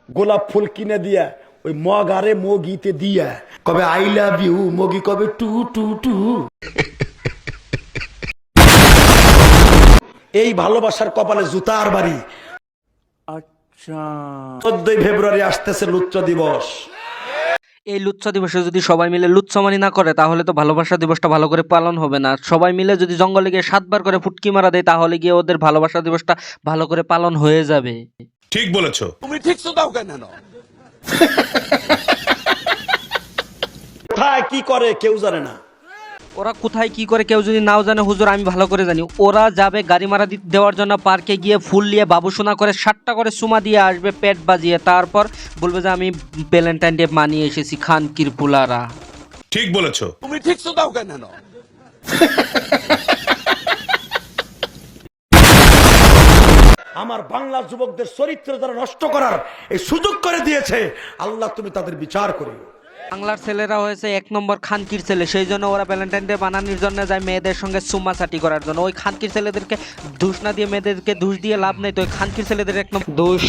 গোলাপ ফুল কিনে দিয়া ওই মগারে মগিতে দিয়া কবে আই লাভ ইউ, মগি কবে টু টু টু। এই ভালোবাসার কপালে জুতার বাড়ি। আচ্ছা, 14 ফেব্রুয়ারি আসতেছে লুচ্চ দিবস। এই লুচ্ছা দিবসে যদি সবাই মিলে লুচ্ছামানি না করে তাহলে তো ভালোবাসা দিবসটা ভালো করে পালন হবে না। সবাই মিলে যদি জঙ্গলে গিয়ে 7 বার করে ফুটকি মারা দেয় তাহলে গিয়ে ওদের ভালোবাসা দিবসটা ভালো করে পালন হয়ে যাবে। ঠিক বলেছো। তুমি ঠিক তো দাও কেন? কোথায় কি করে কেউ জানে না। ওরা কোথায় কি করে কেউ যদি নাও জানে হুজুর আমি ভালো করে জানি। ওরা যাবে গাড়ি মারা দেওয়ার জন্য পার্কে গিয়ে ফুল নিয়ে বাবুসোনা করে 7টা করে সুমা দিয়ে আসবে পেট বাজিয়ে, তারপর বলবে যে আমি ভ্যালেন্টাইন ডে মানিয়ে এসেছি খানকির পুলারা। ঠিক বলেছো। তুমি ঠিক তো দাও কেন? আমার বাংলার যুবকদের চরিত্র যারা নষ্ট করার এই সুযোগ করে দিয়েছে, আল্লাহ তুমি তাদের বিচার করিও। বাংলার ছেলেরা হয়েছে 1 নম্বর খানকির ছেলে, সেই জন্য ওরা ভ্যালেন্টাইন ডে বানানোর জন্য যায় মেয়েদের সঙ্গে চুম্মাচাটি করার জন্য। ওই খানকির ছেলেদেরকে দোষ না দিয়ে মেয়েদেরকে দোষ দিয়ে লাভ নেই, তো ওই খানকির ছেলেদের 1 নম্বর দোষ।